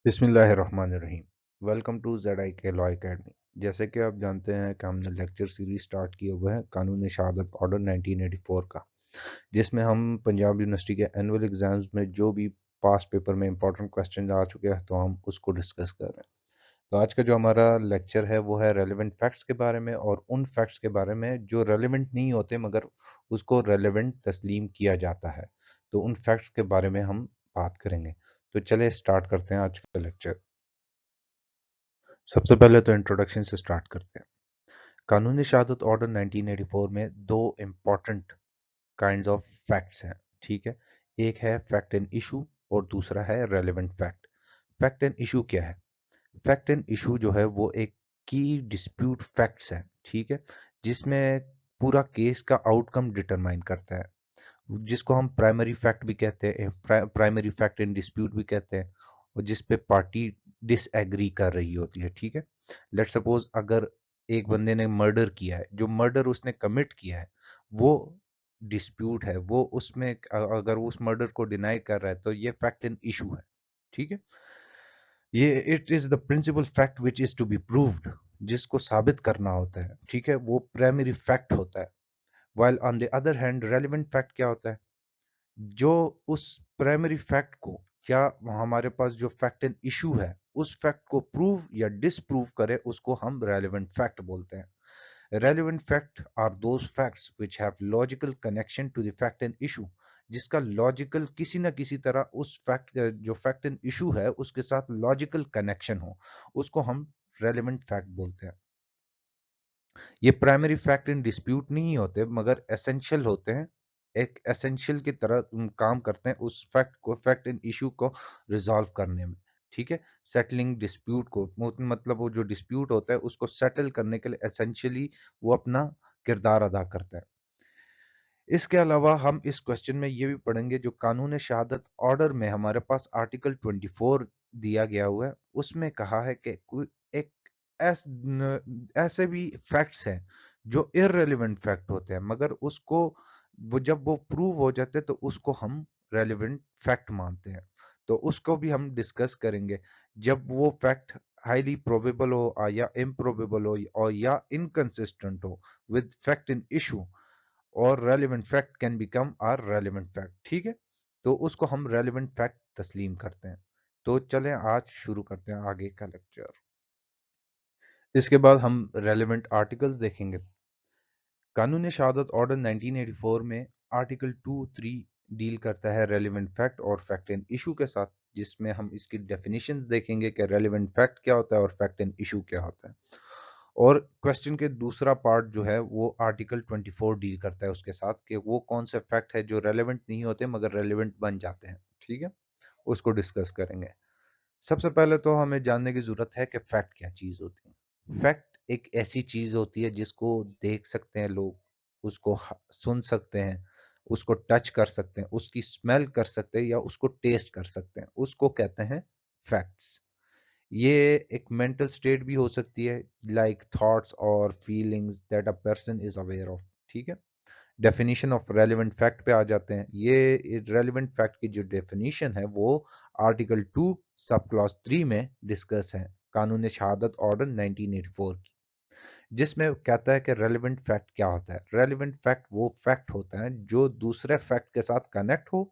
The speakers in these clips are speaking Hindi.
बिस्मिल्लाहिर्रहमानिर्रहीम। Welcome to ZIK law academy. जैसे कि आप जानते हैं कि हमने लेक्चर सीरीज स्टार्ट किए हुए हैं कानूनी शहादत ऑर्डर 1984 का, जिसमें हम पंजाब यूनिवर्सिटी के एनुअल एग्जाम्स में जो भी पास पेपर में इंपॉर्टेंट क्वेश्चन आ चुके हैं तो हम उसको डिस्कस कर रहे हैं। तो आज का जो हमारा लेक्चर है वो है रेलेवेंट फैक्ट्स के बारे में, और उन फैक्ट्स के बारे में जो रेलेवेंट नहीं होते मगर उसको रेलेवेंट तस्लीम किया जाता है। तो उन फैक्ट्स के बारे में हम बात करेंगे। तो चले स्टार्ट करते हैं आज का लेक्चर। सबसे पहले तो इंट्रोडक्शन से स्टार्ट करते हैं। कानूनी शहादत ऑर्डर 1984 में दो इम्पॉर्टेंट काइंड्स ऑफ फैक्ट्स हैं। ठीक है, एक है फैक्ट एंड इशू और दूसरा है relevant fact. Fact and issue क्या है? फैक्ट एंड इशू जो है वो एक की डिस्प्यूट फैक्ट्स है, ठीक है, जिसमें पूरा केस का आउटकम डिटरमाइन करता है, जिसको हम प्राइमरी फैक्ट भी कहते हैं, प्राइमरी फैक्ट इन डिस्प्यूट भी कहते हैं, और जिस पे पार्टी डिसएग्री कर रही होती है। ठीक है, लेट सपोज अगर एक बंदे ने मर्डर किया है, जो मर्डर उसने कमिट किया है वो डिस्प्यूट है, वो उसमें अगर वो उस मर्डर को डिनाई कर रहा है तो ये फैक्ट इन इशू है। ठीक है, ये it is the principal fact which is to be proved, जिसको साबित करना होता है। ठीक है, वो प्राइमरी फैक्ट होता है। While on the other hand relevant fact क्या होता है? जो उस प्राइमरी फैक्ट को, या हमारे पास जो फैक्ट एंड इशू है उस फैक्ट को प्रूव या डिसप्रूव करे, उसको हम रेलेवेंट फैक्ट बोलते हैं। Relevant fact are those facts which have logical connection to the fact and issue, जिसका लॉजिकल किसी ना किसी तरह उस फैक्ट, जो फैक्ट एंड इशू है उसके साथ लॉजिकल कनेक्शन हो, उसको हम रेलेवेंट फैक्ट बोलते हैं। ये प्राइमरी फैक्ट इन डिस्प्यूट नहीं होते मगर एसेंशियल होते हैं, एक एसेंशियल की तरह काम करते हैं उस फैक्ट को, फैक्ट इन इशू को रिजॉल्व करने में। ठीक है, सेटलिंग डिस्प्यूट को, मतलब वो जो डिस्प्यूट होता है उसको सेटल करने के लिए एसेंशियली वो अपना किरदार अदा करता है। इसके अलावा हम इस क्वेश्चन में ये भी पढ़ेंगे, जो कानून शहादत ऑर्डर में हमारे पास आर्टिकल 24 दिया गया हुआ है, उसमें कहा है कि कोई एक ऐसे भी फैक्ट्स हैं जो इररेलेवेंट फैक्ट होते हैं, मगर उसको वो जब वो प्रूव हो जाते हैं तो उसको हम रेलेवेंट फैक्ट मानते हैं। तो उसको भी हम डिस्कस करेंगे। जब वो फैक्ट हाईली प्रोबेबल हो या इम्प्रोबेबल हो और या इनकंसिस्टेंट हो विद फैक्ट इन इशू, और relevant fact can become are relevant fact. ठीक है, तो उसको हम रेलिवेंट फैक्ट तस्लीम करते हैं। तो चलें आज शुरू करते हैं आगे का लेक्चर। इसके बाद हम रेलिवेंट आर्टिकल्स देखेंगे। कानूनी शहादत ऑर्डर 1984 में आर्टिकल 2, 3 डील करता है रेलिवेंट फैक्ट और फैक्ट एंड इशू के साथ, जिसमें हम इसकी डेफिनेशंस देखेंगे कि रेलिवेंट फैक्ट क्या होता है और फैक्ट एंड इशू क्या होता है। और क्वेश्चन के दूसरा पार्ट जो है वो आर्टिकल 24 डील करता है उसके साथ, कि वो कौन से फैक्ट है जो रेलेवेंट नहीं होते मगर रेलेवेंट बन जाते हैं। ठीक है, उसको डिस्कस करेंगे। सबसे पहले तो हमें जानने की जरूरत है कि फैक्ट क्या चीज होती है। फैक्ट एक ऐसी चीज होती है जिसको देख सकते हैं लोग, उसको सुन सकते हैं, उसको टच कर सकते हैं, उसकी स्मेल कर सकते हैं या उसको टेस्ट कर सकते हैं, उसको कहते हैं फैक्ट्स। ये एक मेंटल स्टेट भी हो सकती है, लाइक थॉट्स और feelings that a person is aware of. ठीक है, डेफिनेशन ऑफ रेलिवेंट फैक्ट पे आ जाते हैं। ये रेलिवेंट फैक्ट की जो डेफिनेशन है वो आर्टिकल 2 सब क्लॉज 3 में डिस्कस है कानून शहादत ऑर्डर 1984 की, जिसमें कहता है कि रेलिवेंट फैक्ट क्या होता है। रेलिवेंट फैक्ट वो फैक्ट होता है जो दूसरे फैक्ट के साथ कनेक्ट हो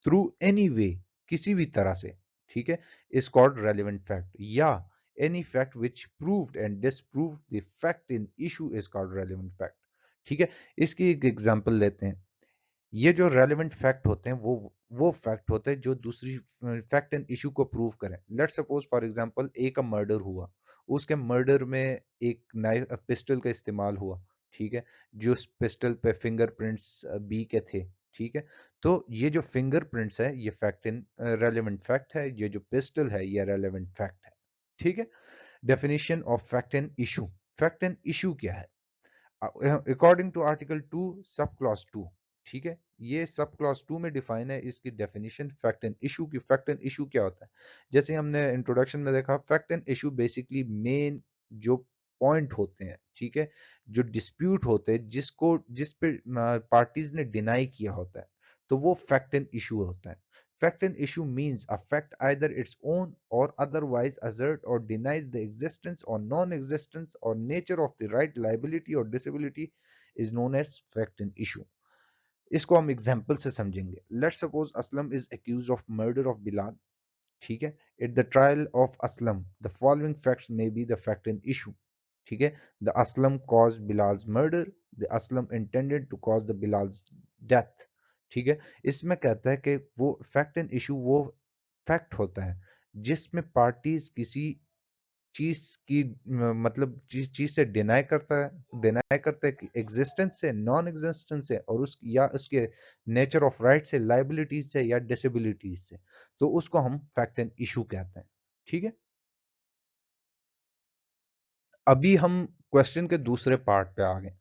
थ्रू एनी वे, किसी भी तरह से। ठीक है, इज कॉल्ड रेलिवेंट फैक्ट, या any fact which proved and disproved the fact in issue is called relevant fact. ठीक है, इसकी एक एग्जांपल लेते हैं। ये जो रेलिवेंट फैक्ट होते हैं वो फैक्ट होते हैं जो दूसरी फैक्ट एंड इशू को प्रूव करें। लेट सपोज फॉर एग्जांपल एक मर्डर हुआ, उसके मर्डर में एक नाइफ पिस्टल का इस्तेमाल हुआ। ठीक है, जो उस पिस्टल पे फिंगरप्रिंट्स बी के थे। ठीक है, तो ये जो फिंगरप्रिंट्स है ये फैक्ट इन रेलिवेंट फैक्ट है, ये जो पिस्टल है ये रेलिवेंट फैक्ट है। ठीक है, definition of fact and issue. Fact and issue क्या है? According to article 2 sub clause 2। ठीक है, ये सब क्लॉज 2 में डिफाइन है इसकी डेफिनेशन फैक्ट एंड इशू की। फैक्ट एंड इशू क्या होता है? जैसे हमने इंट्रोडक्शन में देखा, fact and issue basically main जो पॉइंट होते हैं, ठीक है, जो डिस्प्यूट होते हैं, जिस पे पार्टीज ने डिनाई किया होता है, तो वो फैक्ट एंड इशू होता है। Fact and issue means a fact either its own or otherwise assert or denies the existence or non-existence or nature of the right, liability or disability is known as fact and issue. इसको हम एग्जाम्पल से समझेंगे. Let's suppose Aslam is accuse of murder of Bilal. ठीक है. At the trial of Aslam the following facts may be the fact and issue. ठीक है. The Aslam cause Bilal's murder. The Aslam intended to cause the Bilal's death. ठीक है. इसमें कहता है कि वो फैक्ट एंड इशू वो फैक्ट होता है जिसमें पार्टीज किसी चीज की मतलब चीज से डिनाई करता है कि एग्जिस्टेंस से, नॉन एग्जिस्टेंस से और उस या उसके नेचर ऑफ राइट से, लाइबिलिटीज से या डिसेबिलिटीज से, तो उसको हम फैक्ट एंड इशू कहते हैं. ठीक है. अभी हम क्वेश्चन के दूसरे पार्ट पे आ गए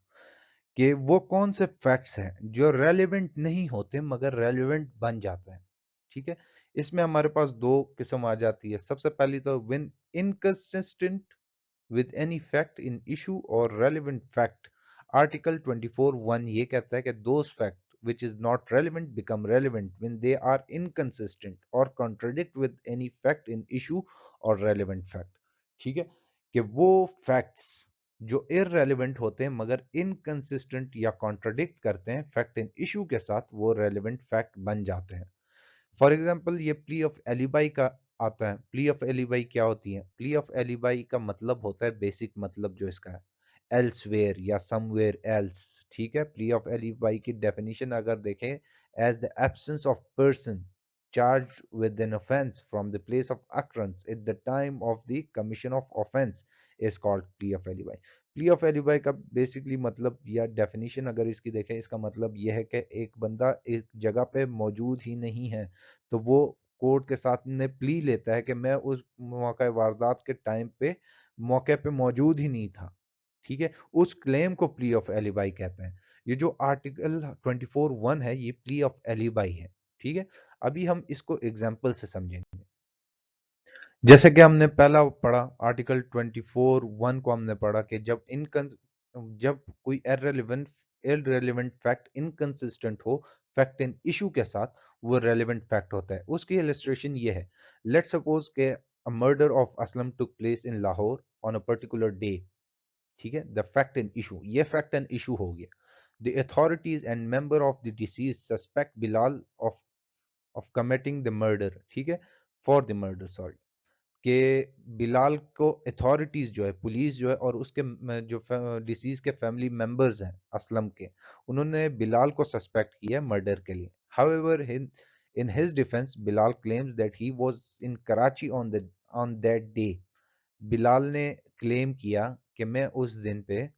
कि वो कौन से फैक्ट्स हैं जो रेलिवेंट नहीं होते मगर रेलिवेंट बन जाते हैं. ठीक है. इसमें हमारे पास दो किस्म आ जाती है. सबसे पहली तो when inconsistent with any fact in issue or relevant fact. Article 24(1) ये कहता है कि those fact which is not relevant become relevant when they are inconsistent or contradict with any fact in issue or relevant fact. ठीक है. कि वो facts जो irrelevant होते हैं मगर inconsistent या contradict करते हैं fact in issue के साथ, वो relevant fact बन जाते हैं. फॉर एग्जाम्पल ये प्ली ऑफ एलिबाई का आता है. प्ली ऑफ एलिबाई क्या होती है? प्ली ऑफ एलिबाई का मतलब होता है, बेसिक मतलब जो इसका है, एल्सवेयर या समवेयर एल्स. ठीक है. प्ली ऑफ एलिबाई की डेफिनेशन अगर देखें, as the absence of person charged with an offense from the place of occurrence at the time of the commission of offense is called plea of alibi. Plea of alibi का बेसिकली मतलब या डेफिनेशन अगर इसकी देखें, इसका मतलब यह है कि एक बंदा एक जगह पे मौजूद ही नहीं है, तो वो कोर्ट के साथ में प्ली लेता है कि मैं उस मौका वारदात के टाइम पे मौके पे मौजूद ही नहीं था. ठीक है. उस क्लेम को प्ली ऑफ एलिबाई कहते हैं. ये जो आर्टिकल 24(1) है, ये प्ली ऑफ एलिबाई है. ठीक है. अभी हम इसको एग्जाम्पल से समझेंगे. जैसे कि हमने पहला पढ़ा, आर्टिकल 24(1) को हमने पढ़ा कि जब कोई इररेलेवेंट फैक्ट इनकंसिस्टेंट हो फैक्ट एंड इशू के साथ, वो रेलेवेंट फैक्ट होता है. उसकी इलस्ट्रेशन ये है. लेट सपोज के a murder of Aslam took place in Lahore on a particular day. ठीक है. द फैक्ट एंड इशू, ये फैक्ट एंड इशू हो गया. The authorities and member of the disease suspect Bilal of committing the murder. ठीक है. For the murder, sorry. कि बिलाल को अथॉरिटीज जो है, पुलिस जो है और उसके जो डिसीज के फैमिली मेंबर्स हैं असलम के, उन्होंने बिलाल को सस्पेक्ट किया मर्डर के लिए. However in his defence Bilal claims that he was in Karachi on that day. Bilal ने क्लेम किया कि मैं उस दिन पे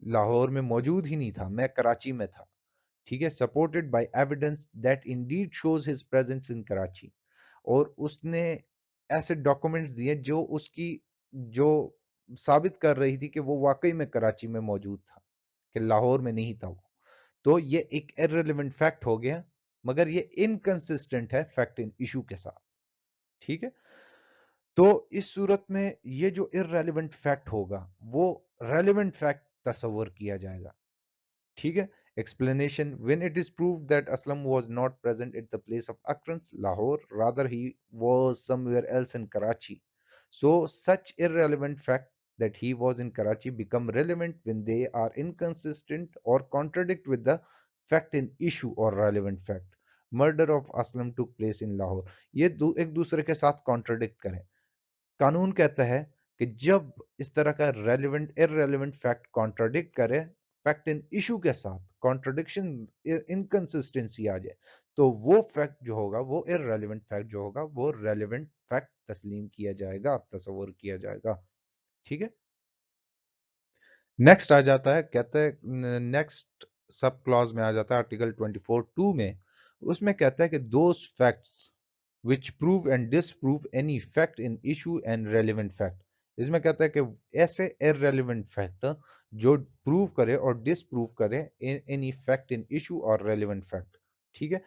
लाहौर में मौजूद ही नहीं था, मैं कराची में था. ठीक है. Supported by evidence that Indeed shows his presence in Karachi. और उसने ऐसे डॉक्यूमेंट्स दिए जो उसकी जो साबित कर रही थी कि वो वाकई में कराची में मौजूद था, कि लाहौर में नहीं था वो. तो ये एक इररिलेवेंट फैक्ट हो गया, मगर ये इनकंसिस्टेंट है फैक्ट इन इशू के साथ. ठीक है. तो इस सूरत में ये जो इररेलेवेंट फैक्ट होगा वो रेलेवेंट फैक्ट तस्वर किया जाएगा. ठीक है. Explanation: when it is proved that Aslam was not present at the place of occurrence, Lahore, rather he was somewhere else in Karachi. So such irrelevant fact that he was in Karachi become relevant when they are inconsistent or contradict with the fact in issue or relevant fact. Murder of Aslam took place in Lahore. ये एक दूसरे के साथ contradict करें. कानून कहता है कि जब इस तरह का रेलेवेंट इररेलेवेंट फैक्ट कॉन्ट्राडिक्ट करे फैक्ट इन इशू के साथ, कॉन्ट्राडिक्शन, इनकंसिस्टेंसी आ जाए, तो वो फैक्ट जो होगा, वो इररेलेवेंट फैक्ट जो होगा, वो रेलेवेंट फैक्ट तस्लीम किया जाएगा, तस्वर किया जाएगा. ठीक है. नेक्स्ट आ जाता है, कहते हैं नेक्स्ट सब क्लॉज में आ जाता है आर्टिकल 24(2) में. उसमें कहता है कि those facts which prove and disprove any fact in issue and relevant fact. इसमें कहता है कि ऐसे irrelevant fact जो प्रूव करे और डिसप्रूव करे any fact in issue और relevant fact. ठीक है.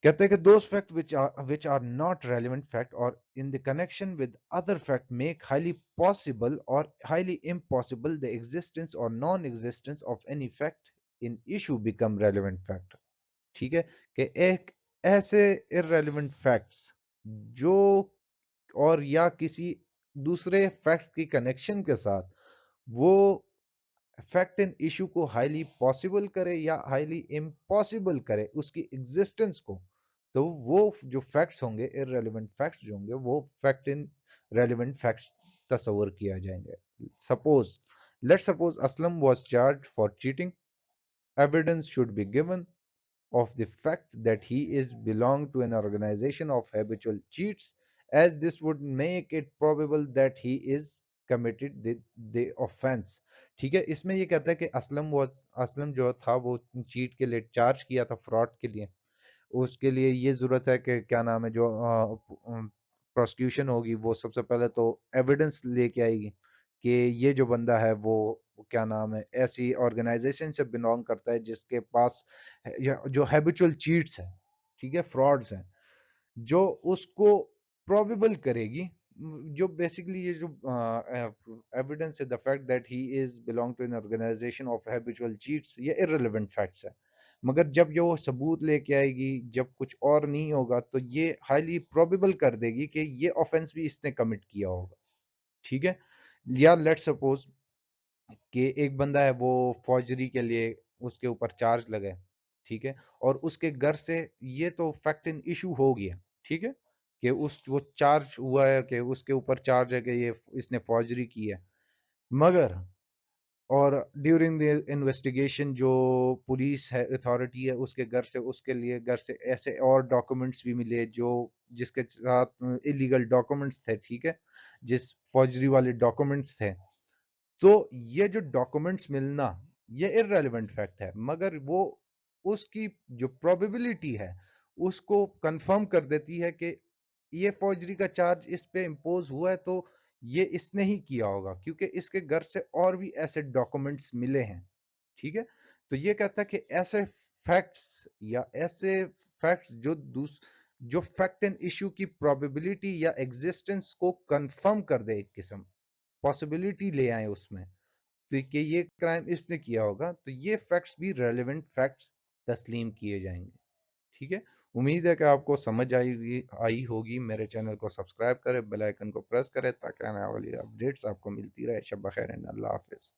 कहते हैं कि those fact which are not relevant fact or in the connection with other fact make highly possible or highly impossible the existence or non-existence of any fact in issue become relevant fact. ठीक है. कि एक ऐसे इररेलेवेंट फैक्ट्स जो और या किसी दूसरे फैक्ट्स की कनेक्शन के साथ वो फैक्ट एंड इशू को हाईली पॉसिबल करे या हाईली इम्पॉसिबल करे उसकी एग्जिस्टेंस को, तो वो जो फैक्ट्स होंगे, इररेलेवेंट फैक्ट्स जो होंगे, वो फैक्ट इन रेलेवेंट फैक्ट्स तस्वर किया जाएंगे। Suppose, let suppose Aslam was charged for cheating. Evidence should be given of the fact that he is belong to an organization of habitual cheats, as this would make it probable that he is committed the offense। ठीक है, इसमें ये कहता है कि असलम जो था वो चीट के लिए चार्ज किया था, फ्रॉड के लिए। उसके लिए ये जरूरत है कि क्या नाम है, जो प्रोसिक्यूशन होगी वो सबसे पहले तो एविडेंस लेके आएगी कि ये जो बंदा है वो क्या नाम है, ऐसी ऑर्गेनाइजेशन से बिलोंग करता है जिसके पास जो हैबिचुअल चीट्स है, ठीक है, फ्रॉड्स हैं, जो उसको प्रोबेबल करेगी, जो बेसिकली ये जो एविडेंस है, the fact that he is belong to an organisation of habitual cheats, ये इररिलेवेंट फैक्ट्स है। मगर जब ये वो सबूत लेके आएगी, जब कुछ और नहीं होगा, तो ये हाईली प्रोबेबल कर देगी कि ये ऑफेंस भी इसने कमिट किया होगा। ठीक है, या लेट सपोज कि एक बंदा है वो फौजरी के लिए उसके ऊपर चार्ज लगा है, ठीक है, और उसके घर से ये तो फैक्ट इन इशू हो गया, ठीक है, कि उस वो चार्ज हुआ है कि उसके ऊपर चार्ज है कि ये इसने फौजरी की है। मगर और ड्यूरिंग द इन्वेस्टिगेशन जो पुलिस है, अथॉरिटी है, उसके घर से, उसके लिए घर से ऐसे और डॉक्यूमेंट्स भी मिले जो जिसके साथ इलीगल डॉक्यूमेंट्स थे, ठीक है, जिस फौजरी वाले डॉक्यूमेंट्स थे। तो ये जो डॉक्यूमेंट्स मिलना, ये इररेलेवेंट फैक्ट है, मगर वो उसकी जो प्रोबेबिलिटी है उसको कंफर्म कर देती है कि ये फौजरी का चार्ज इस पे इम्पोज हुआ है, तो ये इसने ही किया होगा क्योंकि इसके घर से और भी ऐसे डॉक्यूमेंट्स मिले हैं। ठीक है, तो ये कहता है कि ऐसे फैक्ट्स या ऐसे फैक्ट्स जो फैक्ट एंड इशू की प्रोबेबिलिटी या एग्जिस्टेंस को कंफर्म कर दे, एक किस्म पॉसिबिलिटी ले आए उसमें, तो कि ये क्राइम इसने किया होगा, तो ये फैक्ट्स भी रेलेवेंट फैक्ट्स तस्लीम किए जाएंगे। ठीक है, उम्मीद है कि आपको समझ आई होगी। मेरे चैनल को सब्सक्राइब करें, बेल आइकन को प्रेस करें ताकि आने वाली अपडेट्स आपको मिलती रहे। शब बखैर, अल्लाह हाफिज।